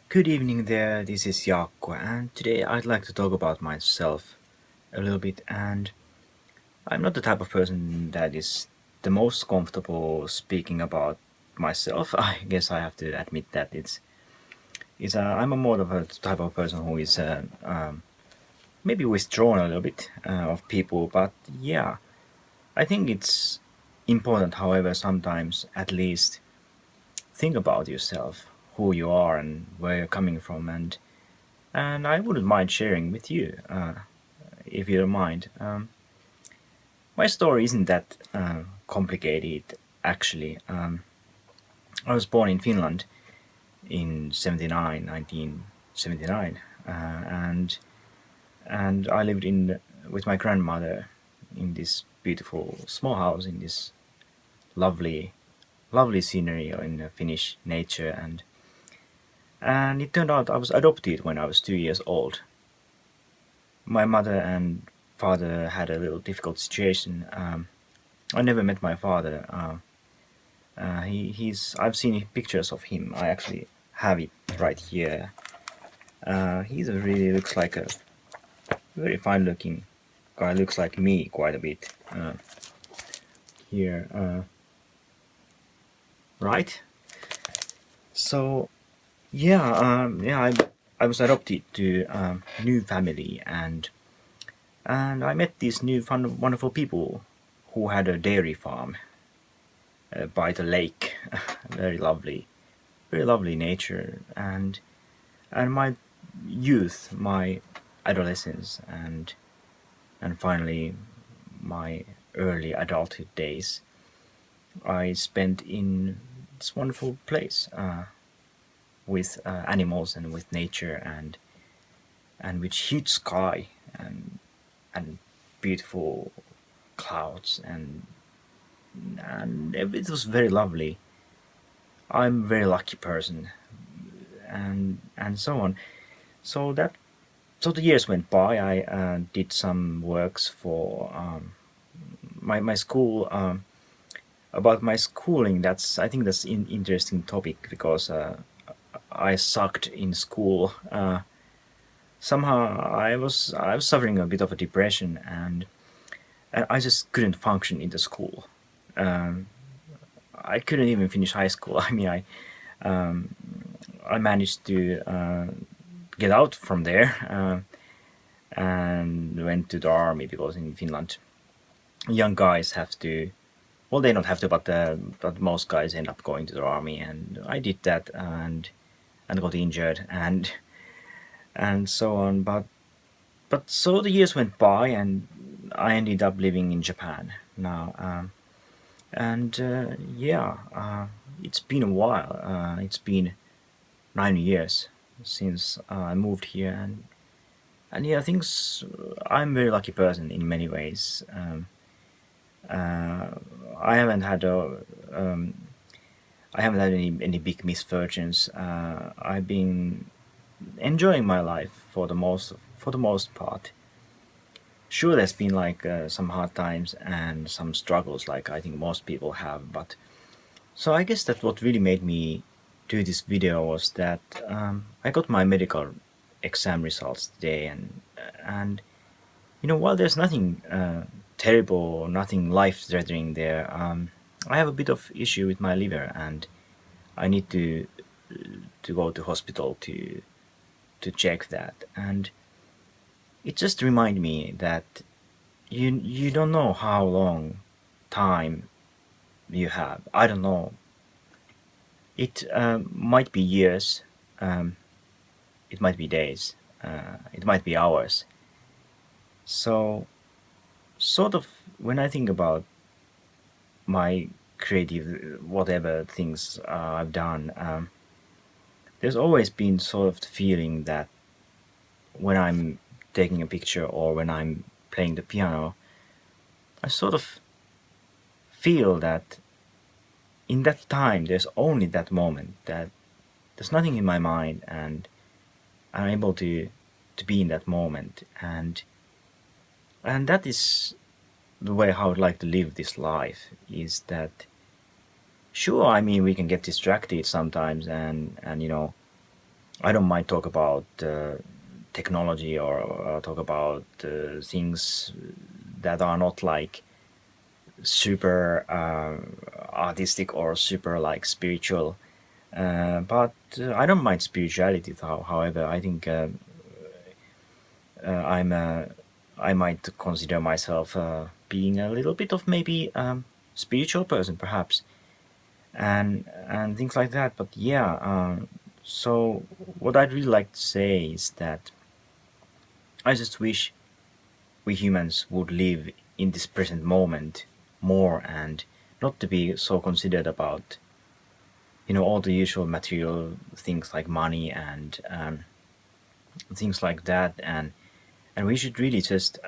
Good evening there, this is Jaakko, and today I'd like to talk about myself a little bit. And I'm not the type of person that is the most comfortable speaking about myself. I guess I have to admit that I'm a more of a type of person who is maybe withdrawn a little bit of people. But yeah, I think it's important, however, sometimes at least think about yourself, who you are, and where you're coming from, and I wouldn't mind sharing with you, if you don't mind. My story isn't that complicated, actually. I was born in Finland in 1979, and I lived in with my grandmother in this beautiful small house in this lovely, lovely scenery in the Finnish nature, and it turned out I was adopted when I was 2 years old. My mother and father had a little difficult situation. I never met my father. I've seen pictures of him. I actually have it right here. He's a really looks like a very fine-looking guy. Looks like me quite a bit. Here, right? So yeah. I was adopted to a new family, and I met these new fun, wonderful people who had a dairy farm by the lake. Very lovely nature, and my youth, my adolescence, and finally my early adulthood days, I spent in this wonderful place with animals and with nature and with huge sky and beautiful clouds and it was very lovely. I'm a very lucky person, and so on. So that so the years went by. I did some works for my school. About my schooling, I think that's an interesting topic because I sucked in school. Somehow I was suffering a bit of a depression, and I just couldn't function in the school. Um, I couldn't even finish high school. I mean, I managed to get out from there and went to the army because in Finland, young guys have to. Well, they don't have to, but most guys end up going to the army, and I did that and got injured and so on. But so the years went by, and I ended up living in Japan now. And yeah, it's been a while. It's been 9 years since I moved here, and yeah, things. I'm a very lucky person in many ways. Uh, I haven't had a, um, I haven't had any big misfortunes. I've been enjoying my life for the most part. Sure, there's been like some hard times and some struggles, like I think most people have. But so I guess that what really made me do this video was that I got my medical exam results today, and while there's nothing terrible or nothing life-threatening there, I have a bit of issue with my liver, and I need to go to hospital to check that. And it just reminded me that you don't know how long time you have. I don't know. It might be years. Um, it might be days. It might be hours. So, sort of, when I think about my creative whatever things I've done, there's always been sort of the feeling that when I'm taking a picture or when I'm playing the piano, I sort of feel that in that time there's only that moment, that there's nothing in my mind, and I'm able to be in that moment, and that is the way how I'd like to live this life. Is that sure? I mean, we can get distracted sometimes, and I don't mind talk about technology or talk about things that are not like super artistic or super like spiritual. But I don't mind spirituality. However, I think I'm I might consider myself being a little bit of maybe spiritual person, perhaps, and things like that. But yeah, so what I'd really like to say is that I just wish we humans would live in this present moment more and not to be so considered about all the usual material things like money and things like that, and we should really just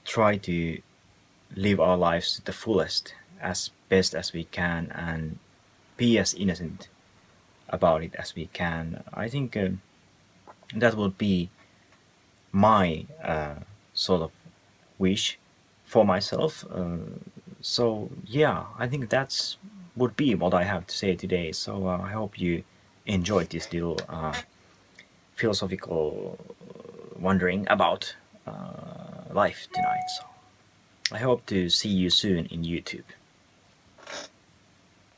try to live our lives to the fullest as best as we can and be as innocent about it as we can. I think that would be my sort of wish for myself. So yeah, I think that's would be what I have to say today. So I hope you enjoyed this little philosophical wondering about life tonight. So I hope to see you soon in YouTube.